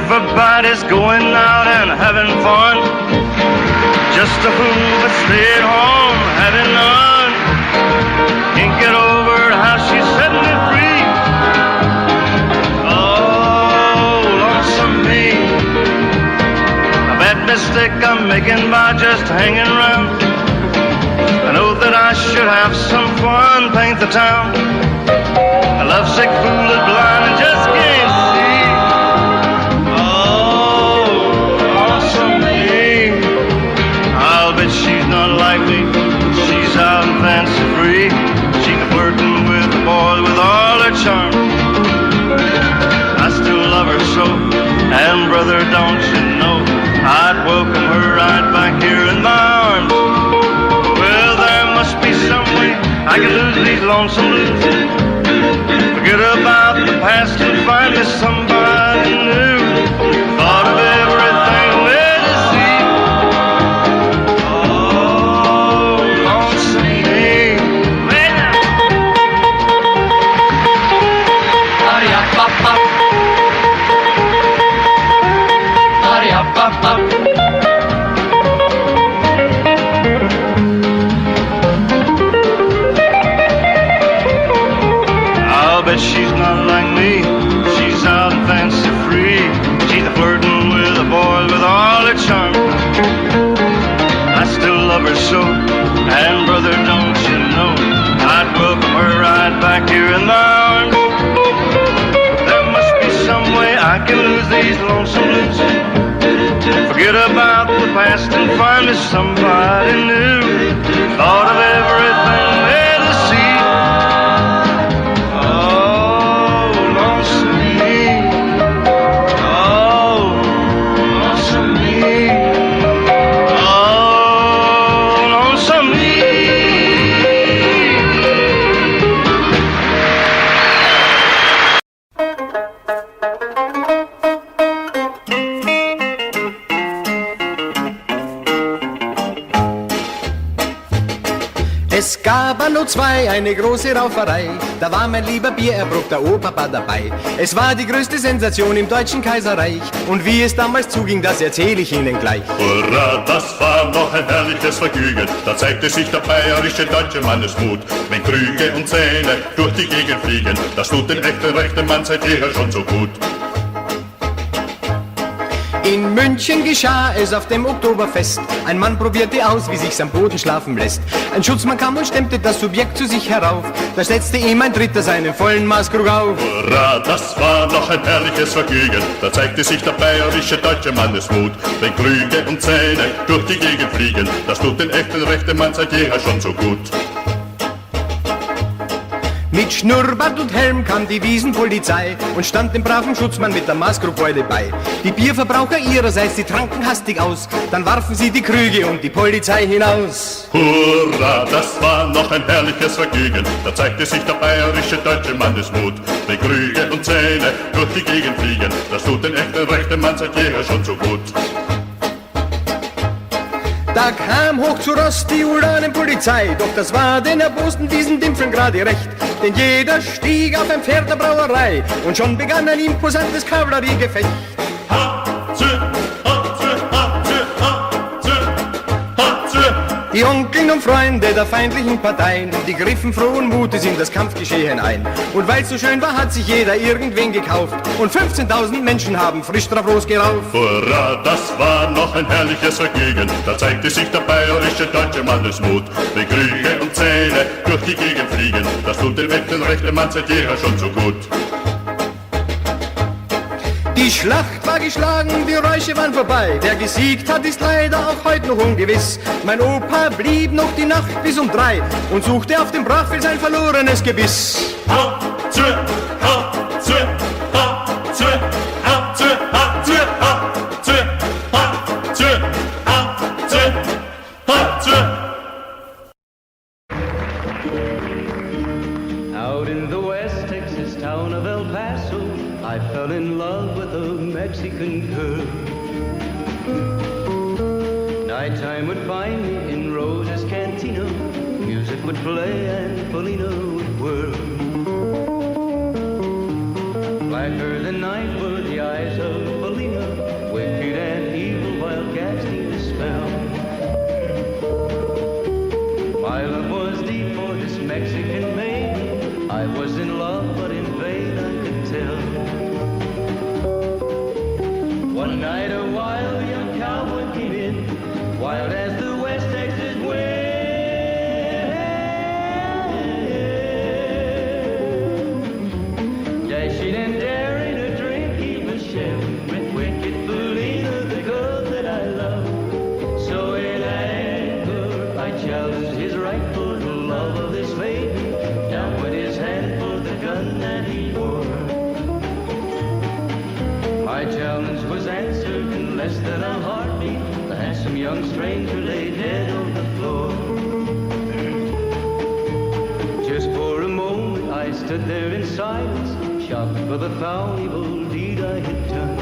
Everybody's going out and having fun. Just a fool but stay at home having none. Can't get over how she's setting it free. Oh, lonesome me. A bad mistake I'm making by just hanging around. I know that I should have some fun, paint the town. A lovesick fool is blind and just can't see. Oh, lonesome me. I'll bet she's not like me. She's out and fancy free. She's flirting with the boys with all her charm. I still love her so, and brother, don't you know, I'd welcome her right back here in my arms. Well, there must be some way I can lose these lonesome blues. Forget about the past and find me somebody new. Thought of everything there to see. Oh, lonesome me. Wait now. Hurry-up-up-up. Hurry-up-up-up. But she's not like me. She's out and fancy free. She's flirting with a boy with all her charm. I still love her so, and brother, don't you know, I'd welcome her right back here in my arms. There must be some way I can lose these lonesome blues. Forget about the past and find me somebody new. Thought of everything there to see. Es gab anno 2 eine große Rauferei, da war mein lieber Biererbruch, der Ohrpapa dabei. Es war die größte Sensation im deutschen Kaiserreich, und wie es damals zuging, das erzähle ich Ihnen gleich. Hurra, das war noch ein herrliches Vergnügen, da zeigte sich der bayerische deutsche Mannesmut. Wenn Krüge und Zähne durch die Gegend fliegen, das tut den echten rechten Mann seit jeher schon so gut. In München geschah es auf dem Oktoberfest. Ein Mann probierte aus, wie sich's am Boden schlafen lässt. Ein Schutzmann kam und stemmte das Subjekt zu sich herauf. Da setzte ihm ein Dritter seinen vollen Maßkrug auf. Hurra, das war noch ein herrliches Vergnügen, da zeigte sich der bayerische deutsche Mannesmut. Wenn Krüge und Zähne durch die Gegend fliegen, das tut den echten rechten Mann seit jeher schon so gut. Mit Schnurrbart und Helm kam die Wiesenpolizei und stand dem braven Schutzmann mit der Maßkrugbeule bei. Die Bierverbraucher ihrerseits, die tranken hastig aus, dann warfen sie die Krüge und die Polizei hinaus. Hurra, das war noch ein herrliches Vergnügen, da zeigte sich der bayerische deutsche Mannesmut. Wenn Krüge und Zähne durch die Gegend fliegen, das tut den echten rechten Mann seit jeher schon so gut. Da kam hoch zu Ross die Ulanenpolizei, doch das war den erbosten Wiesendimpfeln gerade recht. Denn jeder stieg auf ein Pferd der Brauerei und schon begann ein imposantes Kavalleriegefecht. Die Onkeln und Freunde der feindlichen Parteien, die griffen frohen Mutes in das Kampfgeschehen ein. Und weil's so schön war, hat sich jeder irgendwen gekauft und 15.000 Menschen haben frisch drauf losgerauft. Hurra, das war noch ein herrliches Vergnügen, da zeigte sich der bayerische deutsche Mannesmut. Wenn Krüge und Zähne durch die Gegend fliegen, das tut dem echten rechten Mann seit jeher schon so gut. Die Schlacht war geschlagen, die Räusche waren vorbei. Wer gesiegt hat, ist leider auch heute noch ungewiss. Mein Opa blieb noch die Nacht bis um 3 und suchte auf dem Brachfeld sein verlorenes Gebiss. Out in the West Texas town of El Paso, I fell in love with a Mexican girl. Nighttime would find me in Rosa's cantina. Music would play and Felina would whirl. Blacker than night were the eyes of Felina. I was in love, but in vain I could tell. One night a wild young cowboy came in, wild as the West Texas wind. Dashing and daring to drink, he was sharing with wicked Felina, the girl that I love. So in anger I challenged his rightful love of this maiden. Down went his hand for the gun that he wore. My challenge was answered in less than a heartbeat. The handsome young stranger lay dead on the floor. Just for a moment I stood there in silence, shocked for the foul evil deed I had done.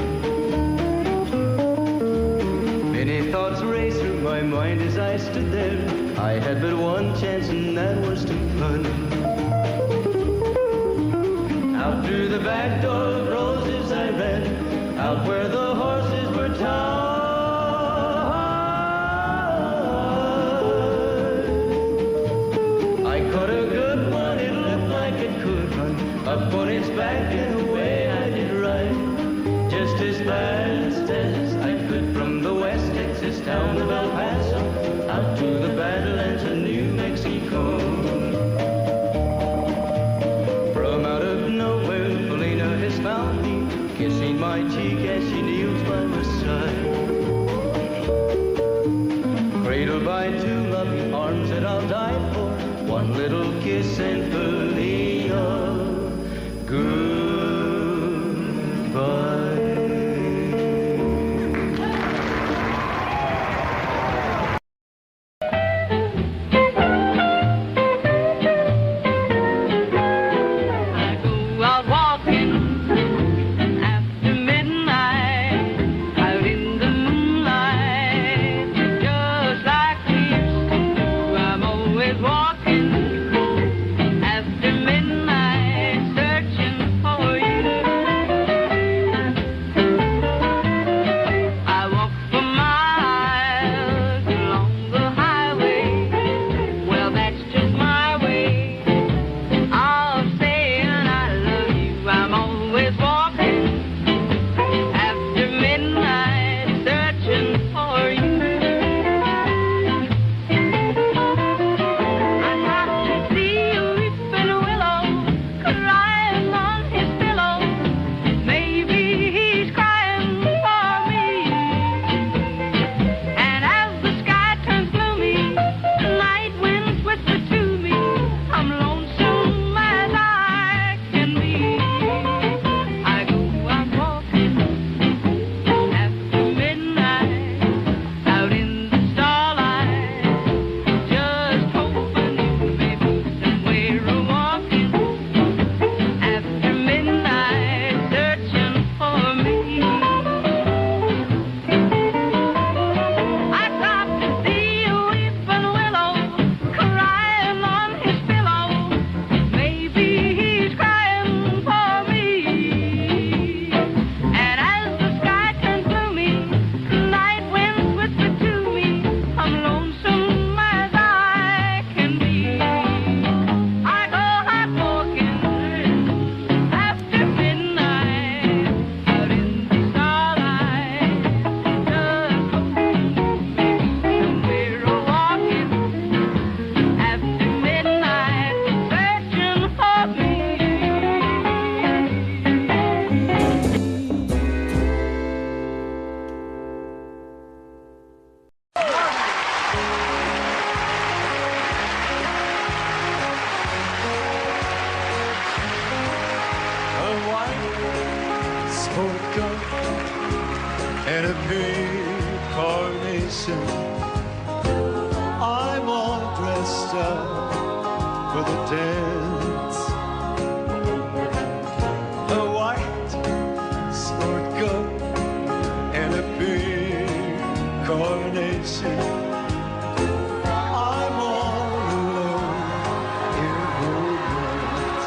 Many thoughts raced through my mind as I stood there. I had but one chance and that was to run. Out through the back door of roses I ran, out where the horses were tied. I caught a good one, it looked like it could run, up on its back and away I did ride. Just as fast as I could from the West Texas town of El Paso, out to the Badlands of New Mexico. From out of nowhere, Felina has found me, kissing my cheek as she kneels by my side. Cradled by two loving arms that I'll die for, one little kiss and Felina, goodbye. And a big carnation. I'm all dressed up for the dance. A white sport coat and a big carnation. I'm all alone in romance.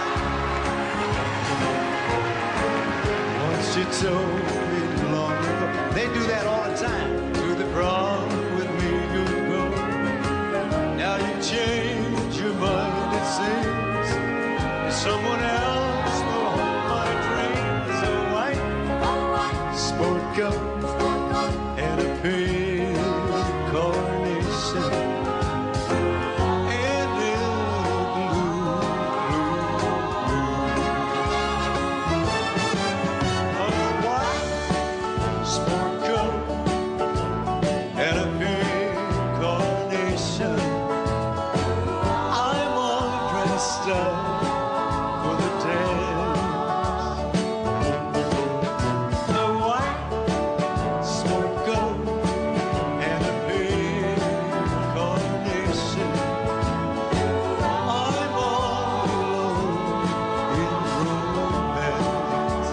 Once you told me long ago, they do that all the time. To the prom with me you go. Now you change your mind, it seems. Someone else will hold my dreams. A white sport coat and a pink carnation. And a blue. A white sport coat and a pink carnation. I'm all dressed up for the dance. A white sport coat and a pink carnation. I'm all alone in romance.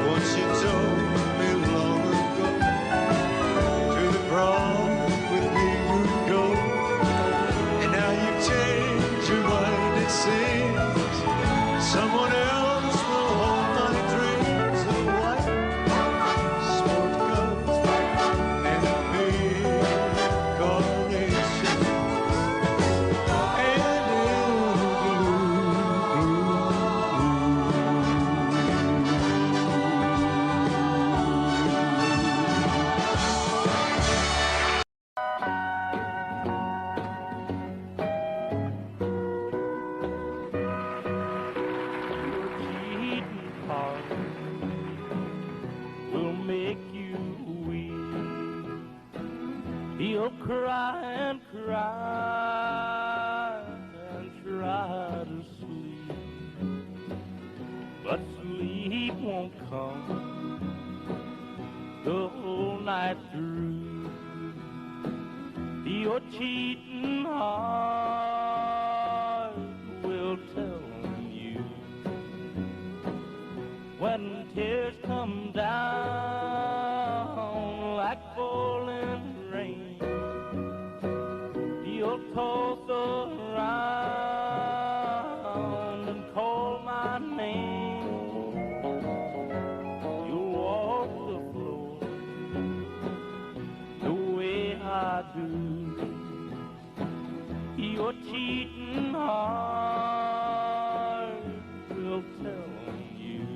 Once you told me long ago, to the prom with me you'd go. And now you've changed your mind, it seems. Someone else will hold my dreams. A white sport coat and a pink carnation. And a Cheatin' heart will make you weep. He'll cry and cry and try to sleep, but sleep won't come the whole night through. Your cheating heart will tell you when tears come down like falling rain. You'll toss around and call my name. You'll walk the floor the way I do. Your cheating heart will tell you.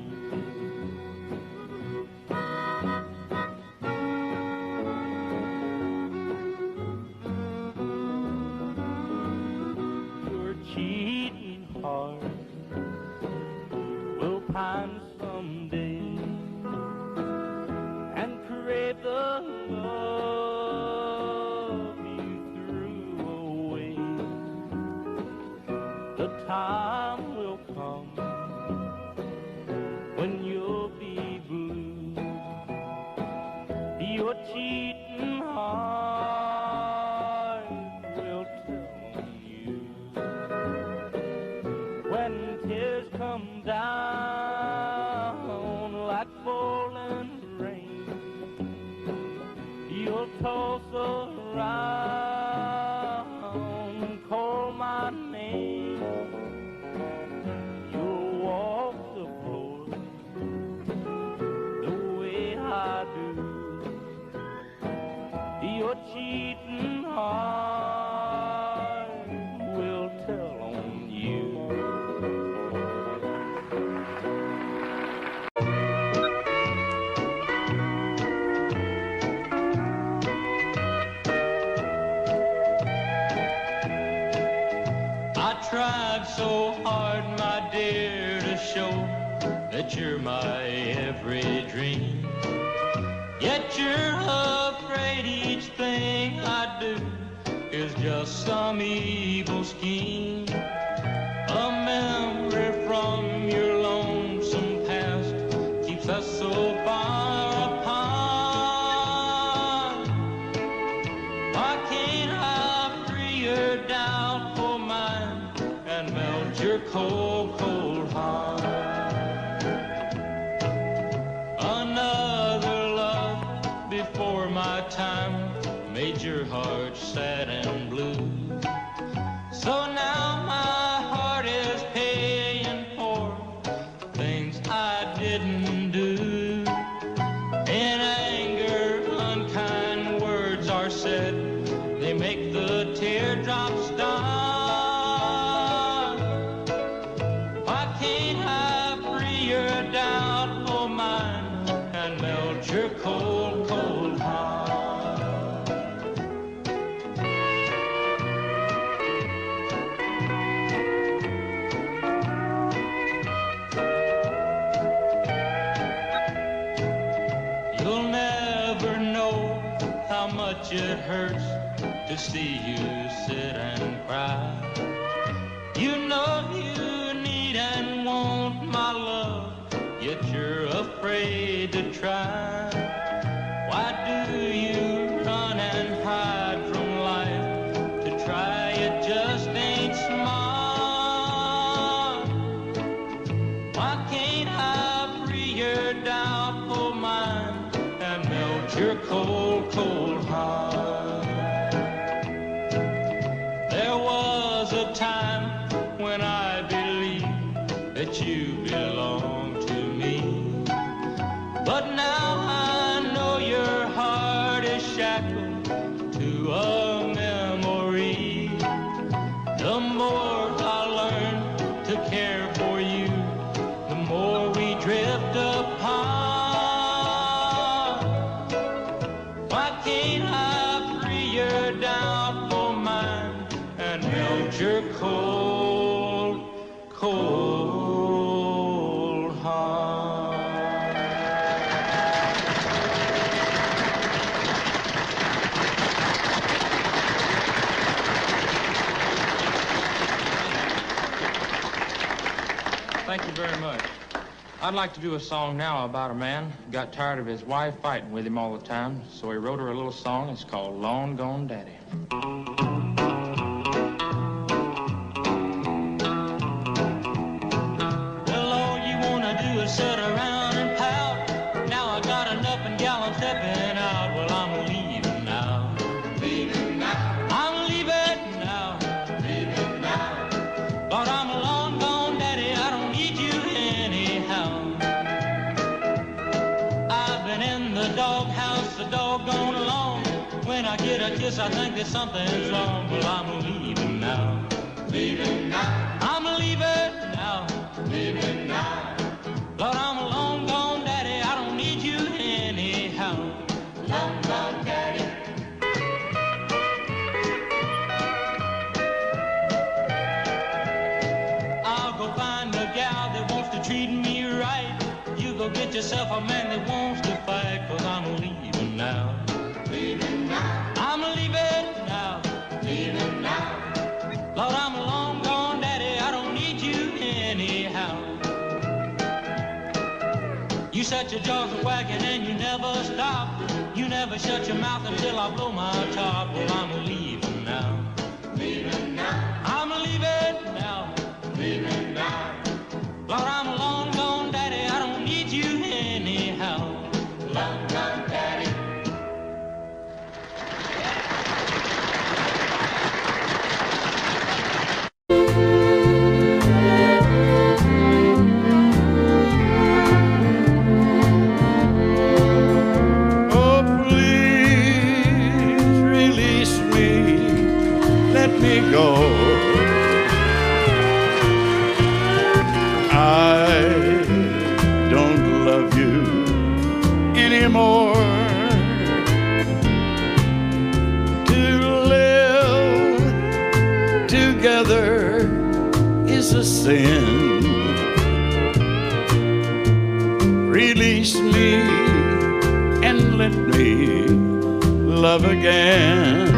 Your cheating heart will pine someday and crave the love you threw away. The time will come when you'll be blue. Your cheating heart will tell you when tears come down like falling rain. You'll toss around and call my name. You'll walk the floor the way I do. Your cheating heart will tell on you. I tried so hard, my dear, to show that you're my every dream. Yet you're afraid each thing I do is just some evil scheme. A memory from your lonesome past keeps us so far apart. Why can't I free your doubt for mine and melt your cold, cold heart? Another love before my time made your heart sad and blue. So now my heart is paying for things I didn't do. In anger, unkind words are said, they make the teardrops stop. cold, cold heart. You'll never know how much it hurts to see you sit and cry. You know you need and want my love, yet you're afraid to try. Why do you run and hide from life? To try it just ain't smart. Why can't I free your doubtful mind and melt your cold, cold heart? There was a time when I believed that you belonged to me, but now I know your heart is shackled to a memory. The more I learn to care for you, the more we drift apart. Why can't I free your doubtful mind and melt your cold, cold heart? Thank you very much. I'd like to do a song now about a man who got tired of his wife fighting with him all the time, so he wrote her a little song. It's called Long Gone Daddy. Well, all you wanna do is sit around and pout. Now I got enough and gal, I'm stepping out. Well, I'm leaving now. Leaving now. I'm leaving now. Leaving now. But I'm a long gone daddy, I don't need you anyhow. I've been in the doghouse so doggone long. When I get a kiss, I think that something's wrong. Well, I'm leaving now. Leaving now. I'm leaving now. Leaving now. Lord, I'm a long gone daddy, I don't need you anyhow. Long gone daddy. I'll go find a gal that wants to treat me right. You go get yourself a man that wants to fight, 'cause I'm leaving now. Leaving now. I'm leaving now. Leaving now. Lord, I'm a long gone daddy, I don't need you anyhow. You set your jaws a wagging and you never stop. You never shut your mouth until I blow my top. Well, I'm leaving now. Leaving now. I'm leaving now. Leaving now. Lord, I'm a long gone daddy, I don't need you anyhow. Long gone daddy. Oh, please release me, let me go. I don't love you anymore. To live together is a sin. Release me and let me love again.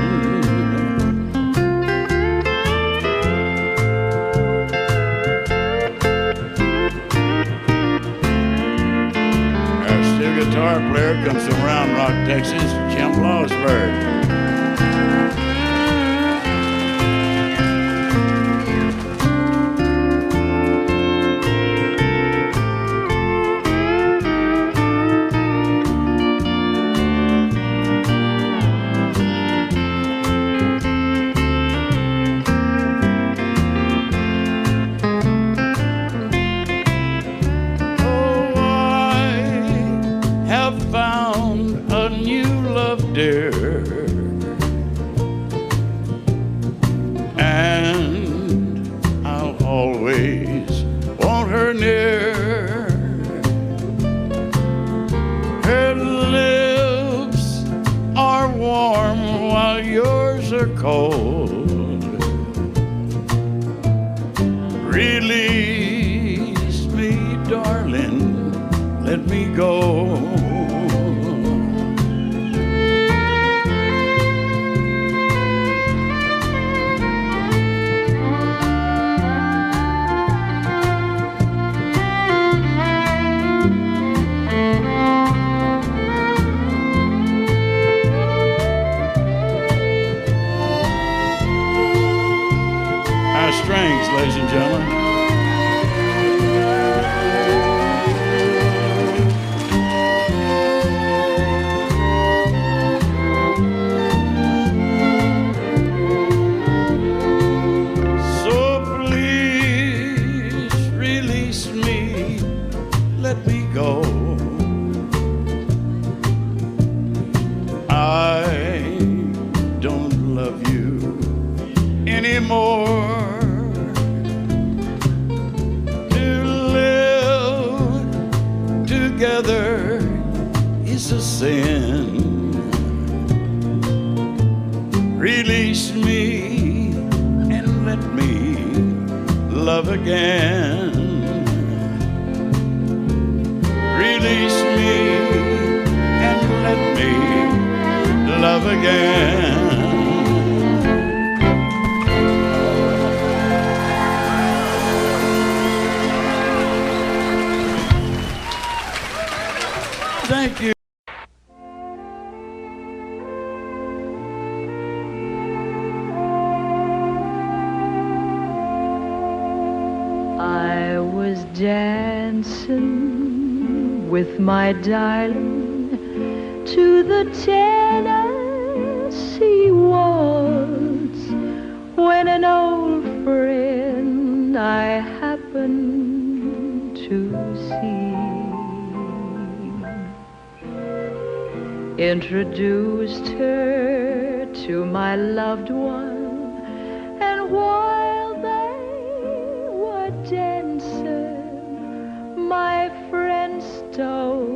Our steel guitar player comes from Round Rock, Texas, Jim Lawsburg. Found a new love, dear, Release me, darling, let me go. Strings, ladies and gentlemen. So please release me, let me go. I don't love you anymore. Together is a sin. Release me and let me love again. Release me and let me love again. Thank you. I was dancing with my darling to the Tennessee Waltz when an old friend I happened to see introduced her to my loved one, and while they were dancing, my friend stole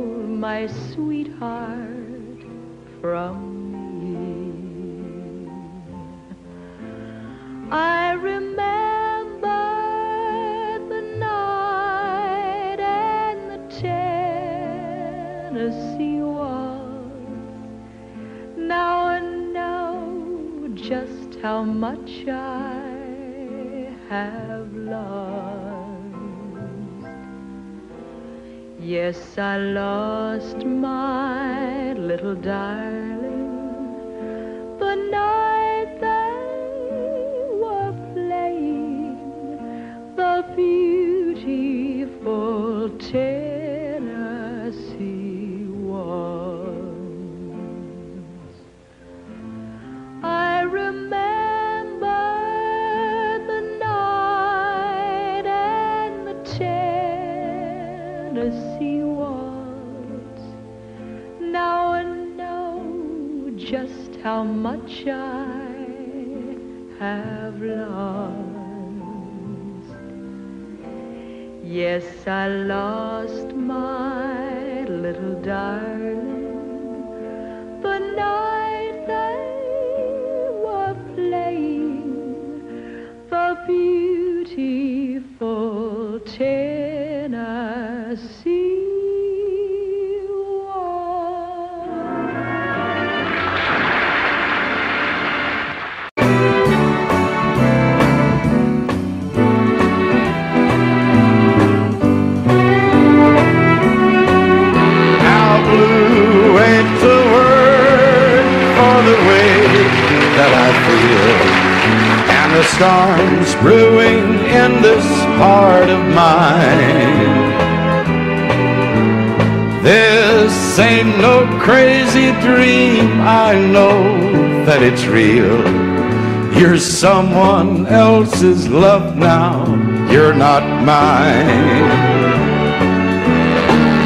my sweetheart from me. I remember the night and the Tennessee Waltz. Now I know just how much I have lost. Yes, I lost my little darling the night they were playing the beautiful Tennessee Waltz. I remember the night and the Tennessee Waltz. Now I know just how much I have lost. Yes, I lost my little darling the night they were playing the beautiful Tennessee the storms brewing in this heart of mine. This ain't no crazy dream, I know that it's real. You're someone else's love now, you're not mine.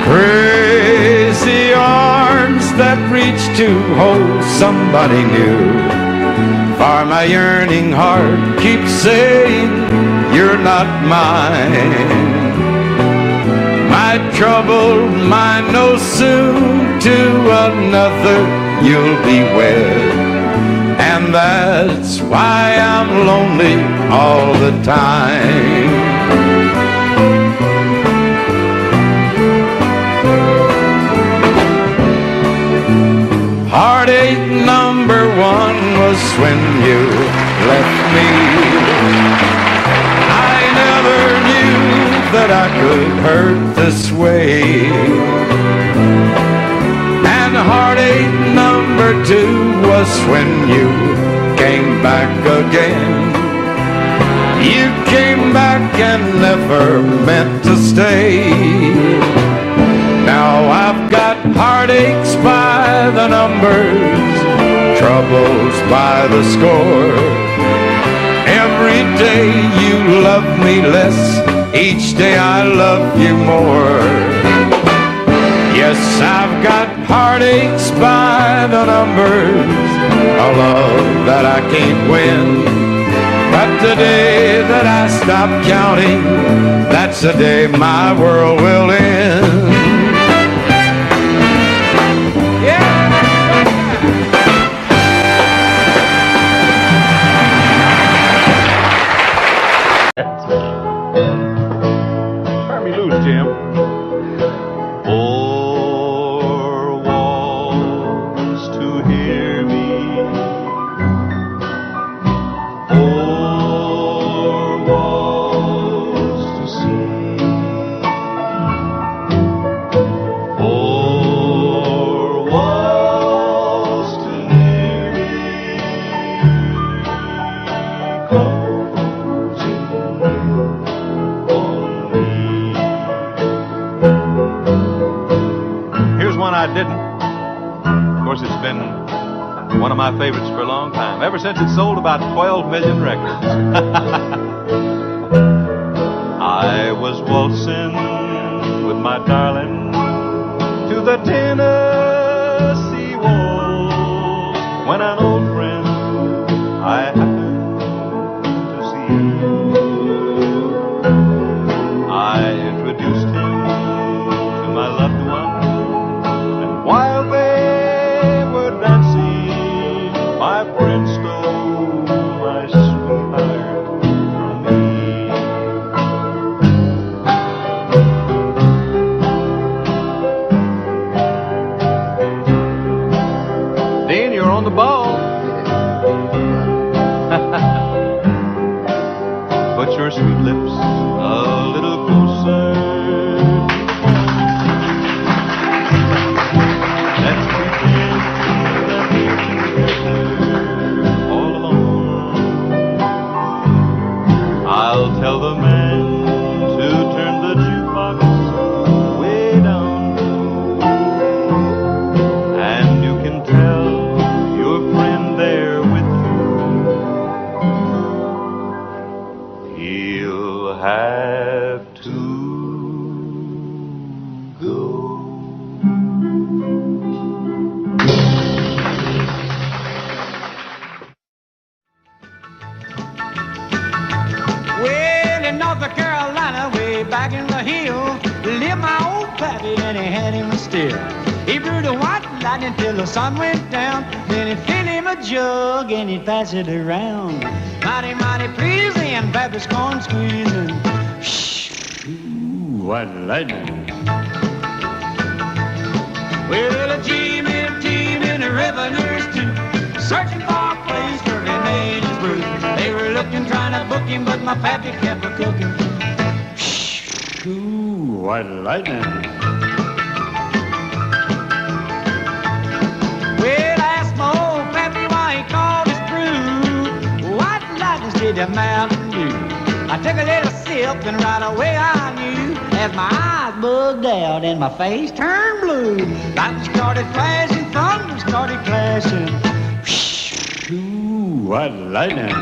Crazy arms that reach to hold somebody new. For my yearning heart keeps saying, you're not mine. My troubled mind knows soon to another you'll be wed. And that's why I'm lonely all the time. when you left me. I never knew that I could hurt this way. And heartache number 2 was when you came back again. You came back and never meant to stay. Now I've got heartaches by the numbers, troubles by the score. Every day you love me less, each day I love you more. Yes, I've got heartaches by the numbers, a love that I can't win. But the day that I stop counting, that's the day my world will end. Turn me loose, Jim. Four walls to hear me. Four walls to see. Four walls to hear me. Closing on me. Here's one I didn't. Of course, it's been one of my favorites for a long time, ever since it sold about 12 million records. I was waltzing with my darling to the Tennessee Waltz when an old friend I happened to see. I introduced him to my loved one, and while they were dancing, my friend stole my sweetheart from me. Dean, you're on the ball. Put your sweet lips a little closer. Let's pretend that we're together all alone. I'll tell the man to turn the jukebox way down low, and you can tell your friend there with you he'll have to go. Well, in North Carolina, way back in the hills, lived my old pappy and he had him still. He brewed a white lightning till the sun went down. Then he filled him a jug and he'd pass it around. Mighty, mighty pleasing, pappy's corn squeezing. Ooh, white lightning. Well, a team in the revenues too, searching for a place where he made his brew. They were looking, trying to book him, but my pappy kept a cooking. Ooh, white lightning. Well, I asked my old pappy why he called his brew white lightning did the Mountain Dew. I took a little sip and right away I knew, as my eyes bugged out and my face turned blue. Lightning started flashing, thunder started clashing. Ooh, white lightning.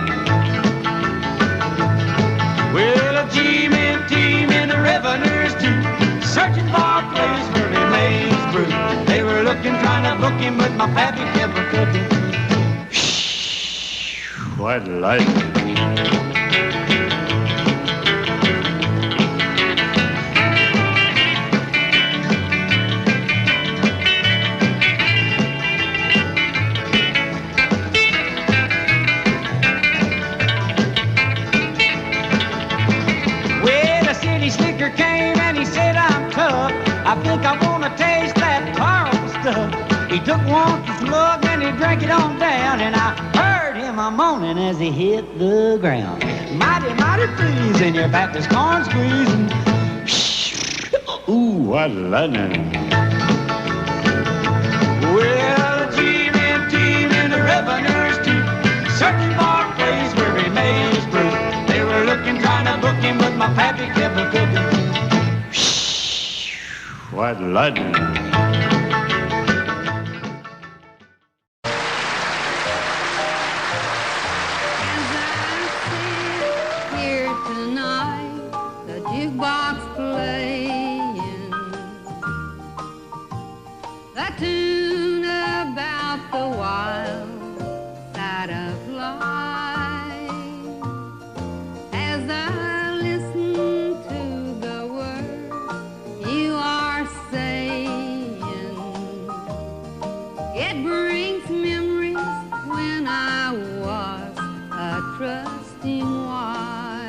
Well, a team in the revenues too, searching for a place where he made his brew. They were looking, trying to book him, but my pappy kept a cooking. White lightning. I think I wanna taste that powerful stuff. He took one slug and he drank it on down, and I heard him my morning as he hit the ground. Mighty, mighty freezing, your back is corn squeezing. Ooh, what lightning. Well, team in the revenue's teeth, searching for a place where he made his proof. They were looking, trying to book him, but my pappy kept a cooking. What lightning. Jukebox playing the tune about the wild side of life. As I listen to the words you are saying, it brings memories when I was a trusting wife.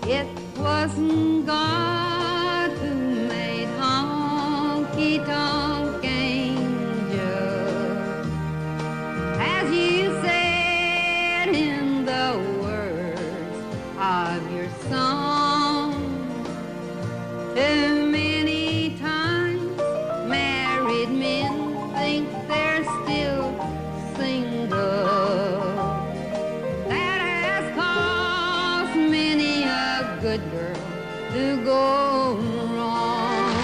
It wasn't God who made Honky Tonk angel, as you said in the words of your song. Too many times married men think they're still single. That has caused many a good girl to go wrong.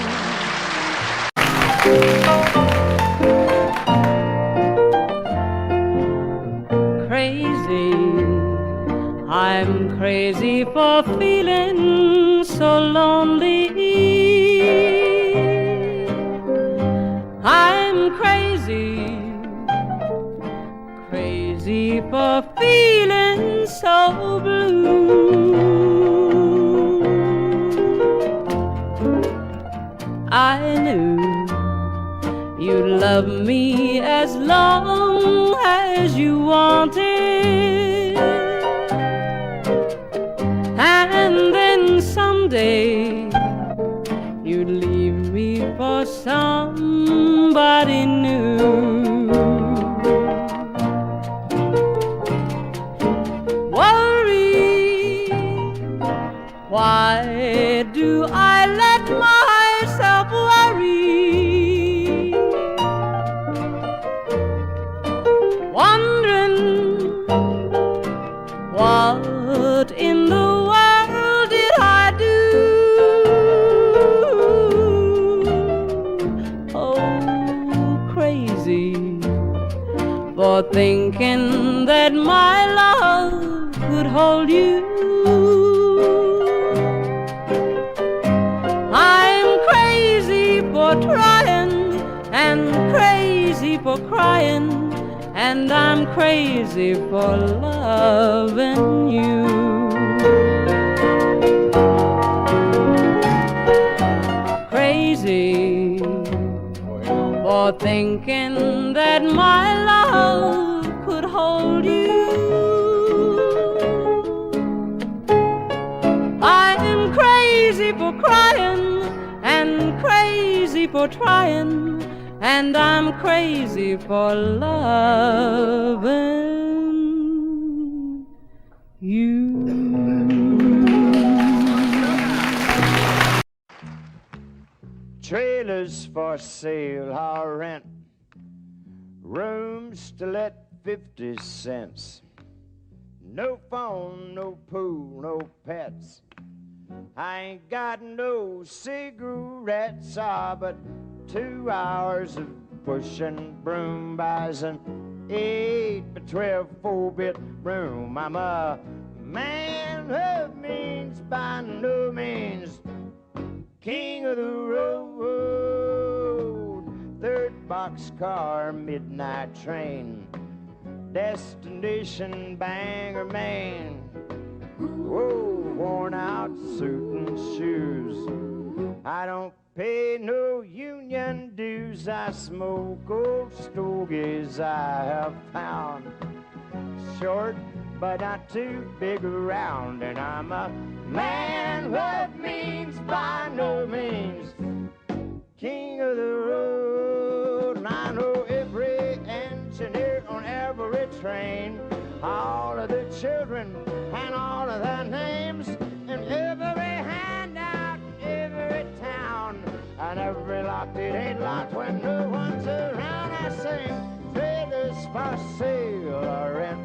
Crazy, I'm crazy for feeling so lonely. I'm crazy, crazy for feeling so blue. I knew you'd love me as long as you wanted, and then someday you'd leave me for somebody new. Worry, why do I let myself worry? Wondering what in the world did I do? Oh, crazy for thinking that my love could hold you. I'm crazy for trying and crazy for crying, and I'm crazy for loving you. Crazy for thinking that my love could hold you. I'm crazy for crying and crazy for trying, and I'm crazy for loving you. Trailers for sale or rent, rooms to let 50 cents. No phone, no pool, no pets. I ain't got no cigarettes, but 2 hours of pushing broom buys an 8 by 12 4-bit room. I'm a man of means by no means, king of the road. Third boxcar, midnight train, destination Bangor, Maine. Whoa, worn out suit and shoes. I don't pay no union dues. I smoke old stogies I have found, short but not too big around. And I'm a man of means by no means, king of the road. And I know every engineer on every train. it ain't locked when no one's around. I sing feathers for sale or rent,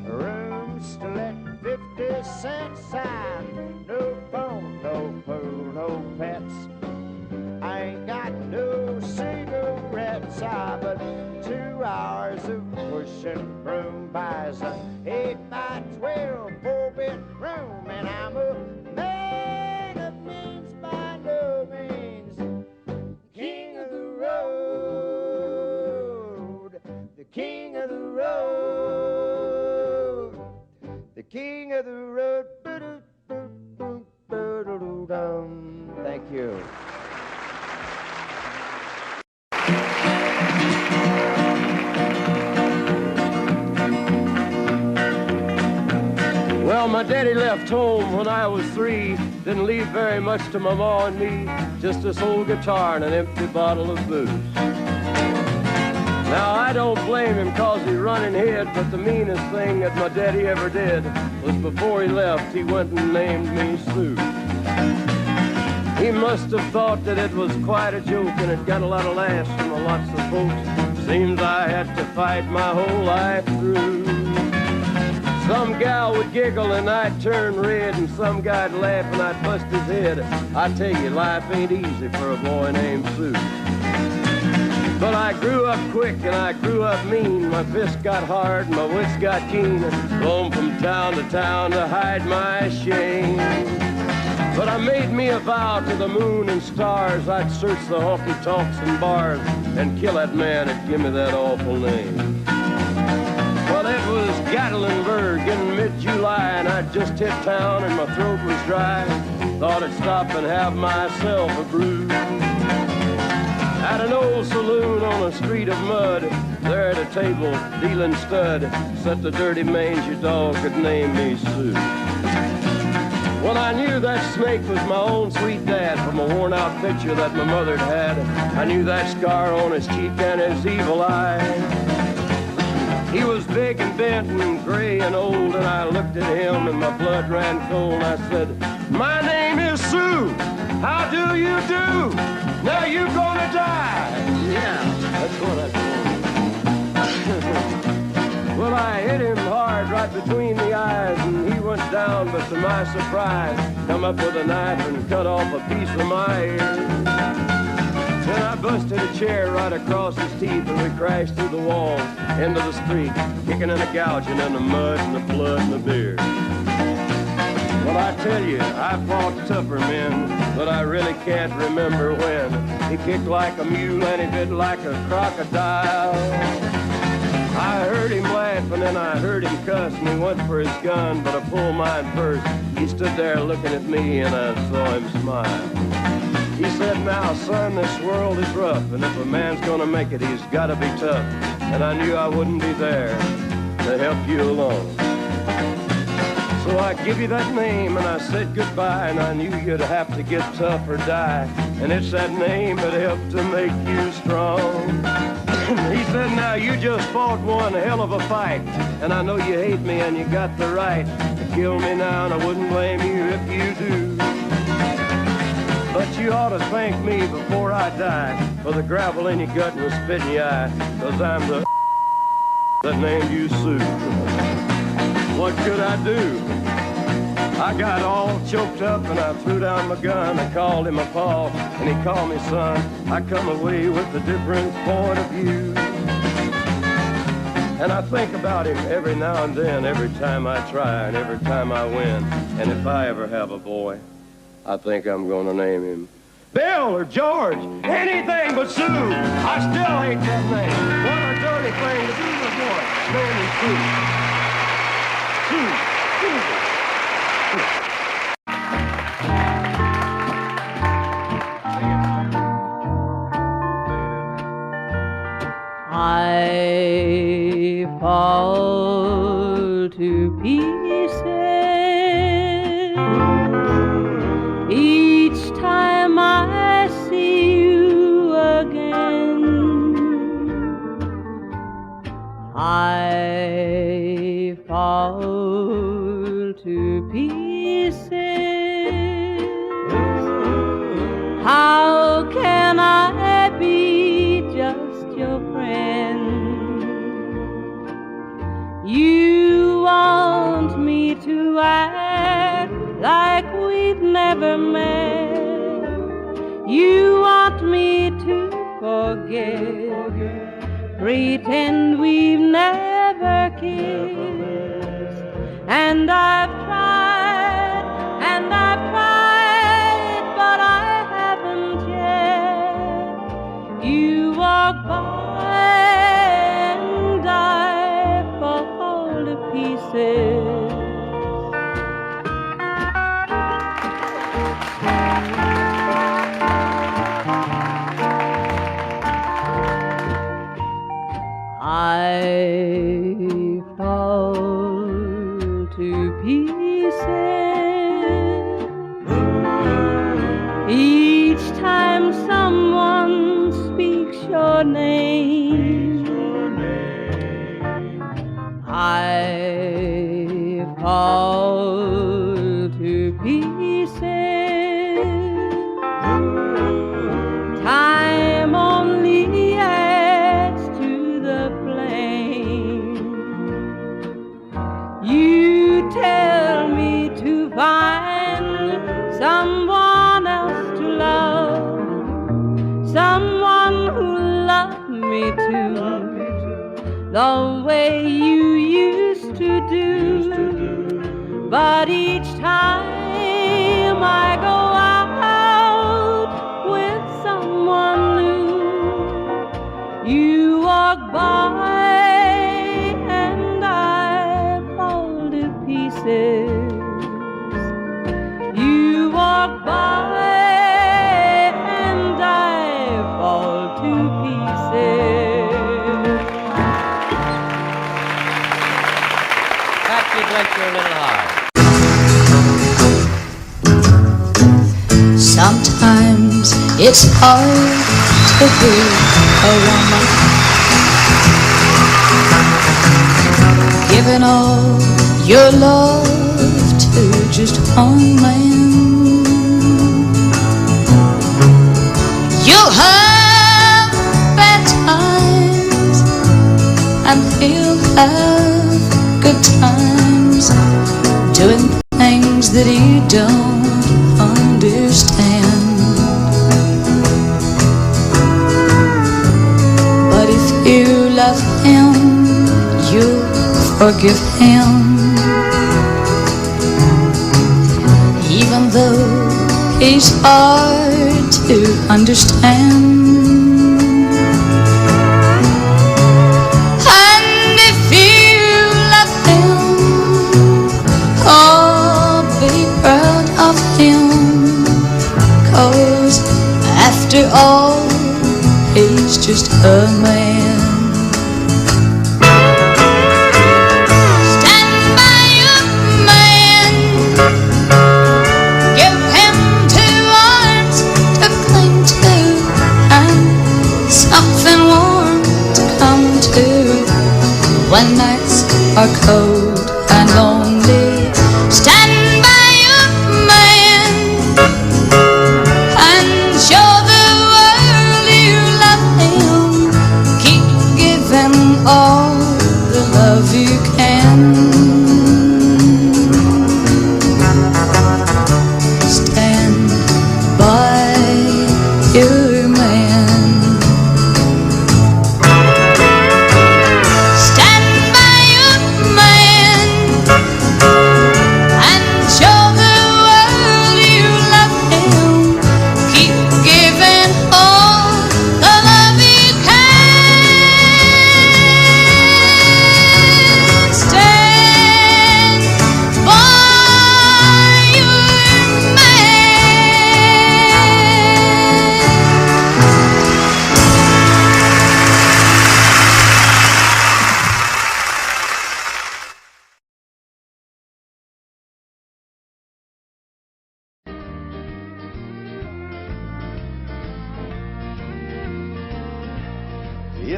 rooms to let, 50 cents sign. No phone, no pool, no pets. I ain't got no cigarettes, but 2 hours of pushing broom buys an 8x12 4-bedroom, and I'm a man of means by no means. King of the road, the king of the road, the king of the road. Thank you. Well, my daddy left home when I was 3. Didn't leave very much to my ma and me. Just this old guitar and an empty bottle of booze. Now, I don't blame him 'cause he running hid, but the meanest thing that my daddy ever did was before he left, he went and named me Sue. He must have thought that it was quite a joke, and it got a lot of laughs from lots of folks. Seems I had to fight my whole life through. Some gal would giggle and I'd turn red, and some guy'd laugh and I'd bust his head. I tell you, life ain't easy for a boy named Sue. But I grew up quick and I grew up mean. My fists got hard and my wits got keen. Roamed from town to town to hide my shame. But I made me a vow to the moon and stars, I'd search the honky tonks and bars and kill that man that give me that awful name. Well, it was Gatlinburg in mid-July, and I'd just hit town and my throat was dry. Thought I'd stop and have myself a brew. At an old saloon on a street of mud, there at a table, dealing stud, sat the dirty mangy dog that named me Sue. Well, I knew that snake was my own sweet dad from a worn-out picture that my mother'd had. I knew that scar on his cheek and his evil eye. He was big and bent and gray and old, and I looked at him and my blood ran cold. And I said, "My name is Sue. How do you do? Now you gonna die." Yeah, that's what I told him. Well, I hit him hard right between the eyes, and he went down, but to my surprise, come up with a knife and cut off a piece of my ear. Then I busted a chair right across his teeth, and we crashed through the walls into the street, kicking and a gouging in the mud and the blood and the beer. Well, I tell you, I fought tougher men, but I really can't remember when. He kicked like a mule and he bit like a crocodile. I heard him laugh and then I heard him cuss, and he went for his gun, but I pulled mine first. He stood there looking at me and I saw him smile. He said, "Now, son, this world is rough, and if a man's gonna make it, he's gotta be tough." And I knew I wouldn't be there to help you along. So I give you that name and I said goodbye, and I knew you'd have to get tough or die. And it's that name that helped to make you strong. He said, "Now you just fought one hell of a fight, and I know you hate me and you got the right to kill me now, and I wouldn't blame you if you do. But you ought to thank me before I die for the gravel in your gut and the spit in your eye, 'cause I'm the that named you Sue." What could I do? I got all choked up and I threw down my gun. I called him a paw and he called me son. I come away with a different point of view. And I think about him every now and then, every time I try and every time I win. And if I ever have a boy, I think I'm gonna name him Bill or George, anything but Sue. I still hate that name. What a dirty thing to do to a boy. Name him Sue. Sue. I fall to pieces each time I see you again. I we've never met. You want me to forget, pretend we've never kissed. And I've tried, but I haven't yet. You walk by and I fall to pieces. I fall to pieces each time someone speaks your name. I fall to pieces. Time only adds to the flame. You tell me to find someone else to love, someone who loved me too, the way you used to do. But each time I go out with someone new, you walk by and I fall to pieces. You walk by and I fall to pieces. Patsy, bless your little heart. Sometimes it's hard to be a woman, giving all your love to just one man. You'll have bad times and he'll have good times, doing things that he don't understand. But if you love him, you'll forgive him, even though he's hard to understand. And if you love him, oh, be proud of him, 'cause after all, he's just a man. Stand by your man, give him 2 arms to cling to, and something warm to come to when nights are cold and lonely. Stand by your man and show the world you love him. Keep giving all the love you can. Stand by your man. Stand by your man and show the world you love him. Keep giving all the love you can. Stand by your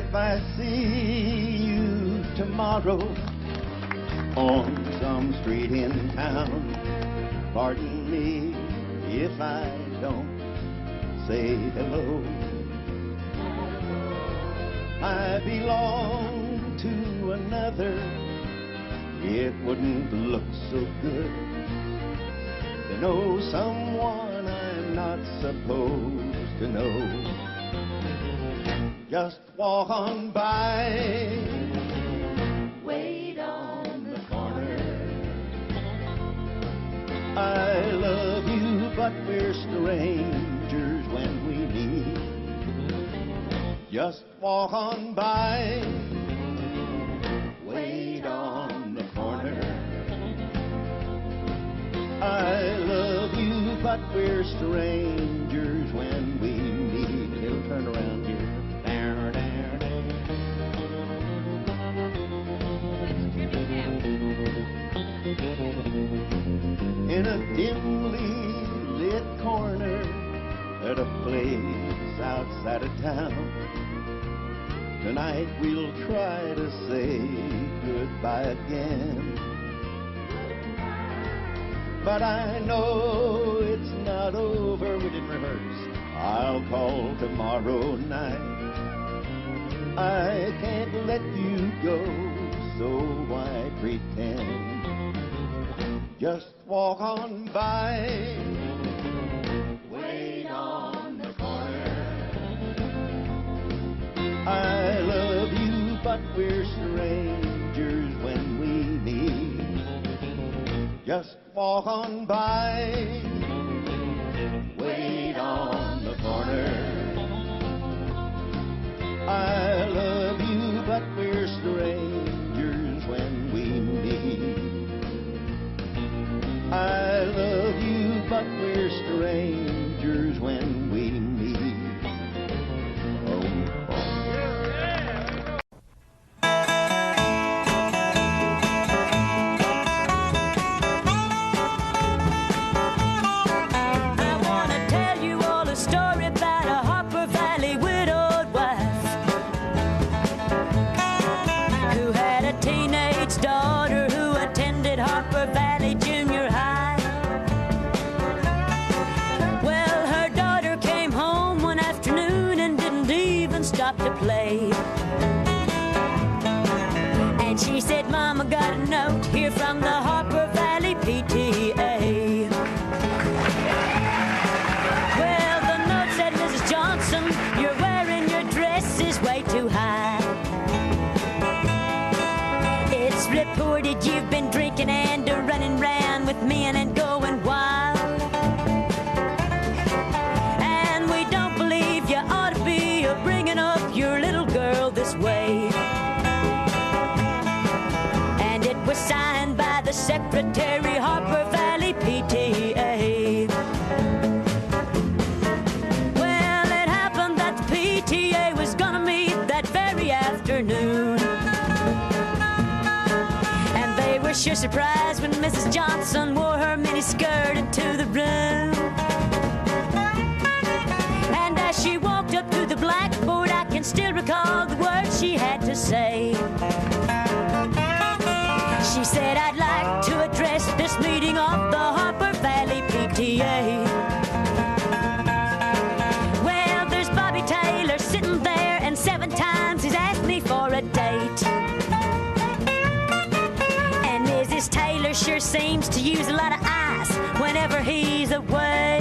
If I see you tomorrow on some street in town, pardon me if I don't say hello. I belong to another, it wouldn't look so good. Then know someone I'm not supposed to know. Just walk on by, wait on the corner. I love you, but we're strangers when we meet. Just walk on by, wait on the corner. I love you, but we're strangers when we meet. It'll turn around here. In a dimly lit corner at a place outside of town, tonight we'll try to say goodbye again. But I know it's not over. We didn't rehearse. I'll call tomorrow night. I can't let you go, so why pretend? Just walk on by, wait on the corner. I love you, but we're strangers when we meet. Just walk on by, wait on the corner. I love you, but we're strangers when we meet. I love you, but we're strangers when we meet. Oh, I want to tell you all a story about a Harper Valley widowed wife who had a teenage daughter who attended Harper Valley Junior High. Well, her daughter came home one afternoon and didn't even stop to play. And she said, Mama, got a note here from the Harper Valley PTA. Well, the note said, Mrs. Johnson, you're wearing your dress is way too high. It's reported you've been drinking and running round with men and going wild. And we don't believe you ought to be bringing up your little girl this way. And it was signed by the Secretary, Harper Valley PTA. Well, it happened that the PTA was gonna meet that very afternoon. And they were sure surprised when Mrs. Johnson wore her miniskirt into the room. And as she walked up to the blackboard, I can still recall the words she had to say. She said, I'd like to address this meeting of the Harper Valley PTA. Well, there's Bobby Taylor sitting there, and 7 times he's asked me for a date. And Mrs. Taylor sure seems to use a lot of ice whenever he's away.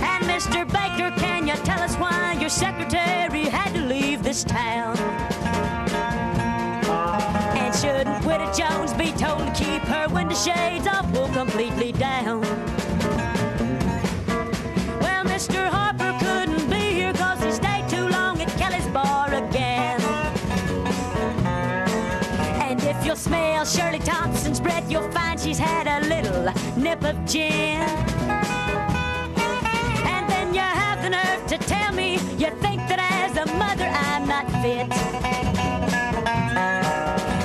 And Mr. Baker, can you tell us why your secretary had to leave this town? And shouldn't Widow Jones be told to keep her window shades all pulled completely down? Well, Mr. Harper couldn't be here 'cause he stayed too long at Kelly's bar again. And if you'll smell Shirley Thompson's breath, you'll find she's had a little nip of gin. And then you have the nerve to tell me you think that as a mother I'm not fit.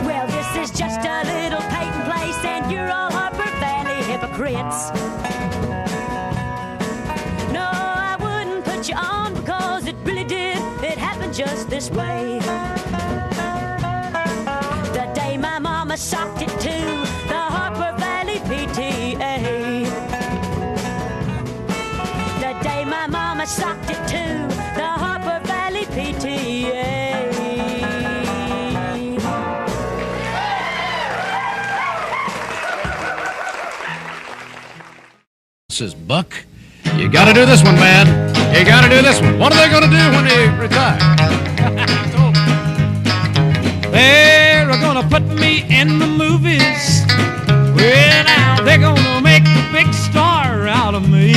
Well, this is just a little Peyton place, and you're all Harper Valley hypocrites. No, I wouldn't put you on because it really did. It happened just this way. The day my mama socked it to the Harper Valley PTA. The day my mama socked it to the Harper Valley PTA. Says Buck, you gotta do this one, man. You gotta do this one. What are they gonna do when they retire? They're gonna put me in the movies. Well, now they're gonna make a big star out of me.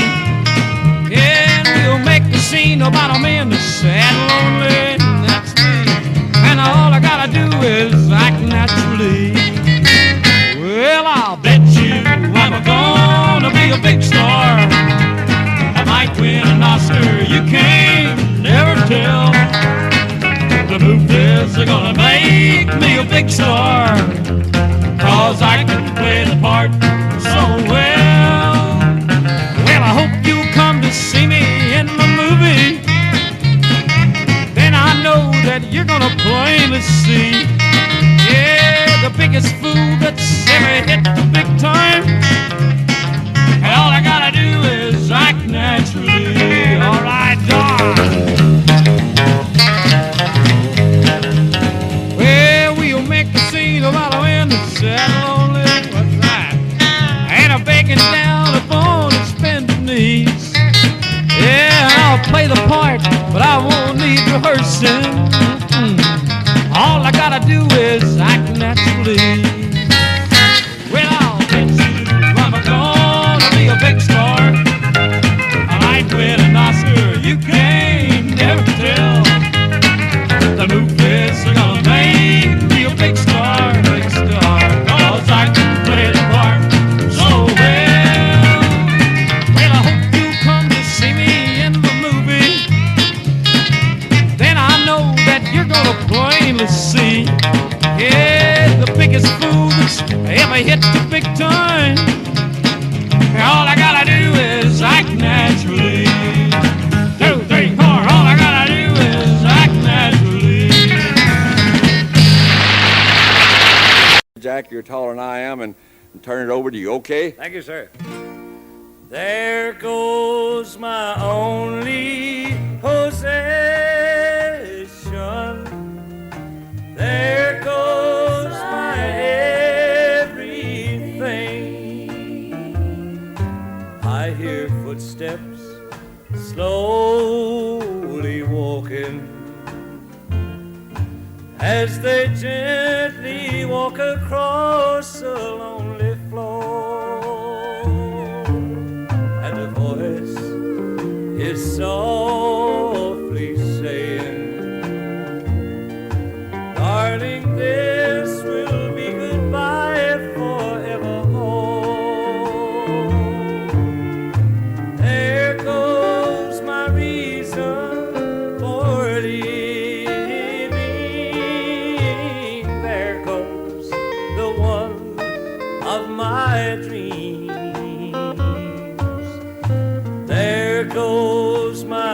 Yeah, and we'll make a scene about a man that's sad and lonely. That's me. And all I gotta do is act naturally. Well, I'll bet you I'm gonna be a big star. I might win an Oscar, you can't never tell. The movies are gonna make me a big star, 'cause I can play the part so well. Well, I hope you'll come to see me in the movie. Then I know that you're gonna plainly see, yeah, the biggest fool that's ever hit the big time. And all I gotta do is act naturally. All right, dog. Well, we'll make a scene about a man that's sad and lonely. What's that? And I'm begging down upon his bended knees. Yeah, I'll play the part, but I won't need rehearsing. All I gotta do is act naturally. Well, I'll bet you I'm gonna be a big star. I might win an Oscar, you can't never tell. The movies are gonna make me a big star, 'cause I can play the part so well. Well, I hope you come to see me in the movie. Then I know that you're gonna plainly see, yeah, the biggest fool that's ever hit the big time. All I gotta do is act naturally. 2, 3, 4, all I gotta do is act naturally. Jack, you're taller than I am, and turn it over to you, okay? Thank you, sir. There goes my only possession. There goes my everything. I hear footsteps slowly walking as they gently walk across a lonely floor. And a voice is softly saying, darling, this will be goodbye forevermore. There goes my reason for living. There goes the one of my dreams. There goes my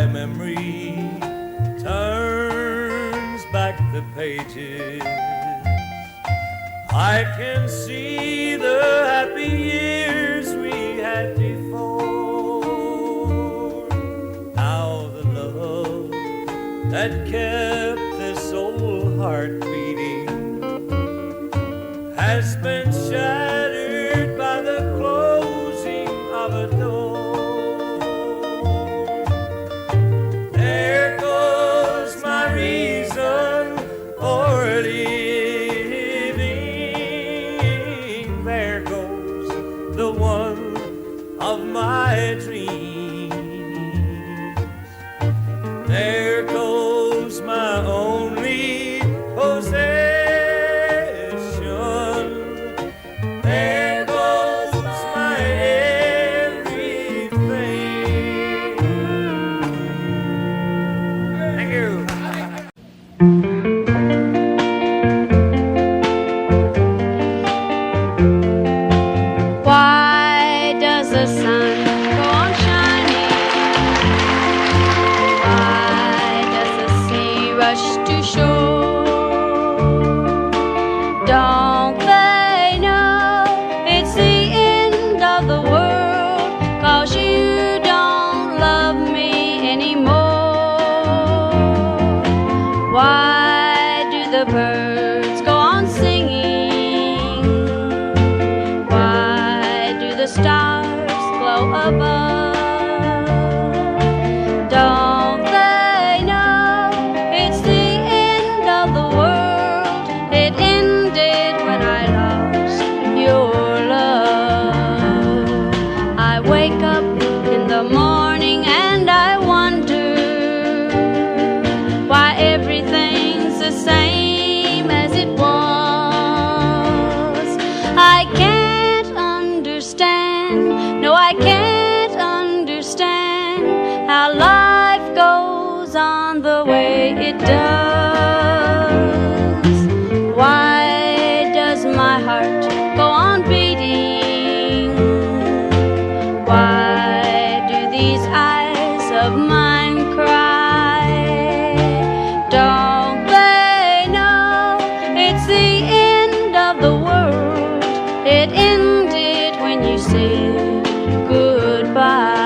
memory turns back the pages, I can see the happy years we had before. Now the love that kept this old heart beating has been shattered by the closing of a door. There goes my reason for living. There goes the one of my dreams. There goes my only possession. There goes my everything. Thank you. Why does the sun go on shining? Why does the sea rush to shore? Don't they know it's the end of the world? 'Cause you don't love me anymore. Why do the birds go on singing? Why do the stars glow above? Don't they know it's the end of the world? It ended when I lost your love. I wake up in the morning and I wonder why everything's the same as it was. I can't understand, no, I can't understand how life goes on the way it does. Why does my heart go on beating? Why do these eyes of mine cry? Don't they know it's the end of the world? It ended when you said goodbye.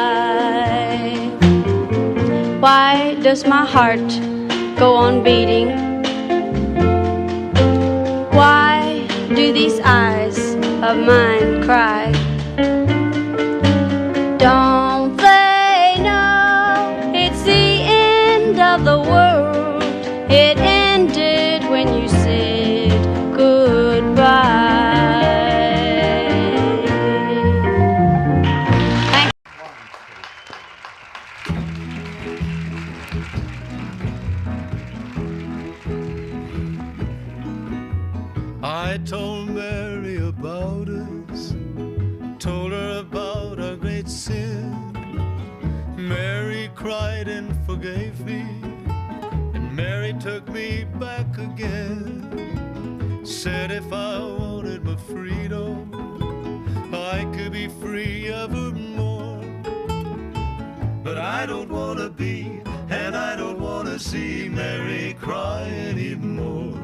Why does my heart go on beating? Why do these eyes of mine cry? Don't they know it's the end of the world? It ended when you said goodbye. I told Mary about us, told her about our great sin. Mary cried and forgave me, and Mary took me back again. Said if I wanted my freedom, I could be free evermore. But I don't want to be, and I don't want to see Mary cry anymore.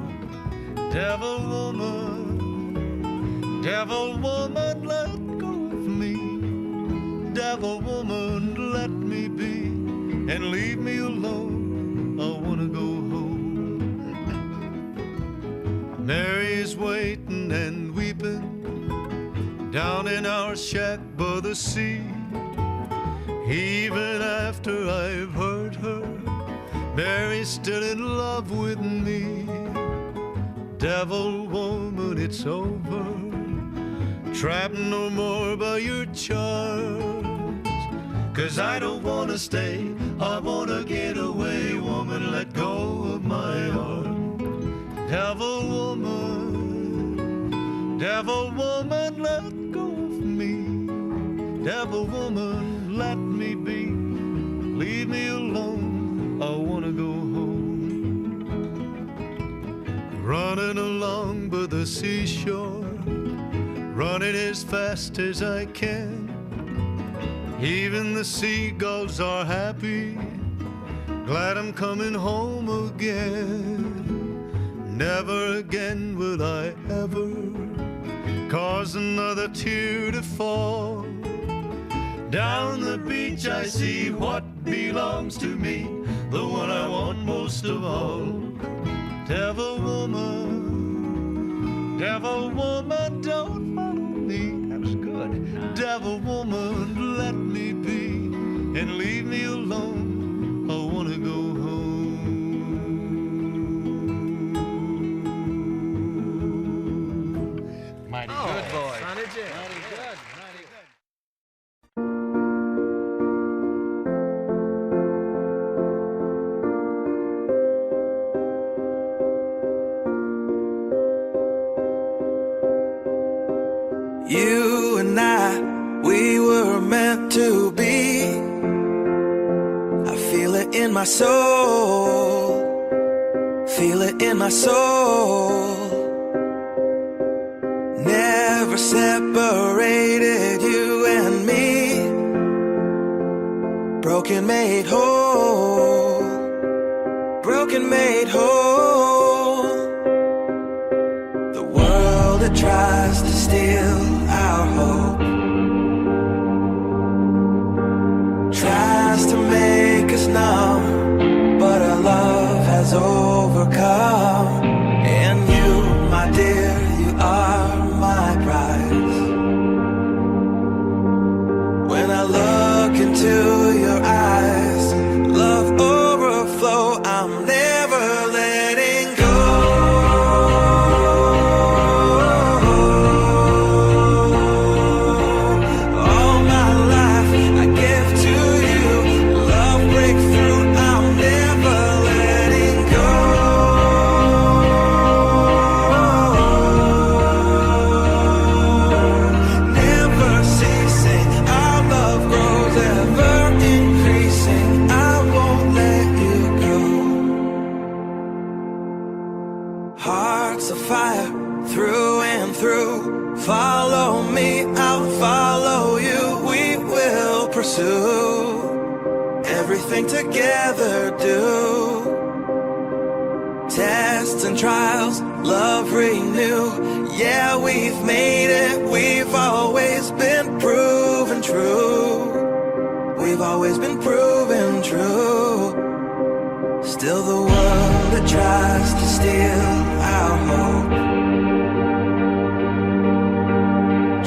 Devil woman, let go of me. Devil woman, let me be, and leave me alone. I want to go home. Mary's waiting and weeping down in our shack by the sea. Even after I've hurt her, Mary's still in love with me. Devil woman, it's over. Trapped no more by your charms. 'Cause I don't want to stay, I want to get away. Woman, let go of my arm. Devil woman, let go of me. Devil woman, let me be. Leave me alone, I want to go home. Running along by the seashore, running as fast as I can. Even the seagulls are happy glad I'm coming home again. Never again will I ever cause another tear to fall. Down the beach I see what belongs to me, the one I want most of all. Devil woman, don't follow me. That was good. Devil woman, let me be and leave me alone. I wanna go home. Mighty good, boy. Sonny Jim. Mighty good. Mighty good. You and I, we were meant to be. I feel it in my soul. Feel it in my soul. Never separated, you and me. Broken made whole. Broken made whole. The world that tries to steal our hope tries to make us numb, but our love has overcome. And you, my dear, you are my prize. When I look into your eyes, love overflow, I'm never letting go. All my life I give to you, love breakthrough, I'm never letting go. Never ceasing, our love grows, ever increasing, I won't let you go. Hearts of fire, through and through. Follow me, I'll follow you. We will pursue everything together, do. Tests and trials, love renew. Yeah, we've made it, we've always been proven true. We've always been proven true. Still the world that tries to steal our hope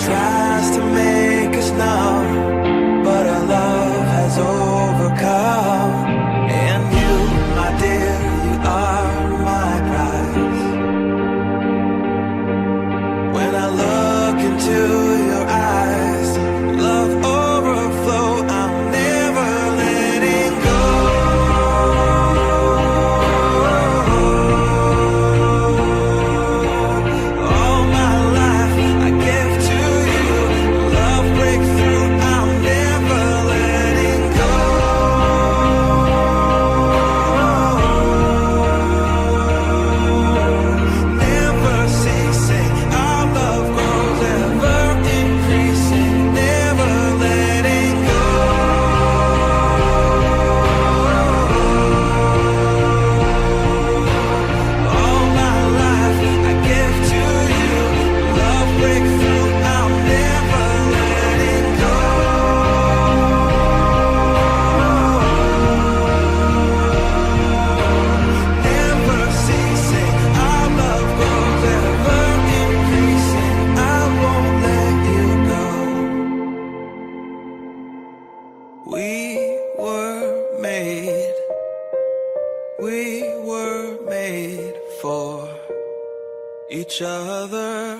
tries to make us numb, but our love has overcome. And you, my dear, you are my prize. When I look into your eyes, love overflow, I'm never letting go. All my life I give to you, love breakthrough, I'm never letting go. Never ceasing, our love grows, ever increasing, never letting go. All my life I give to you, love breakthrough, I'm never letting go. Never ceasing, our love grows, ever increasing, I won't let you go. We were made for each other.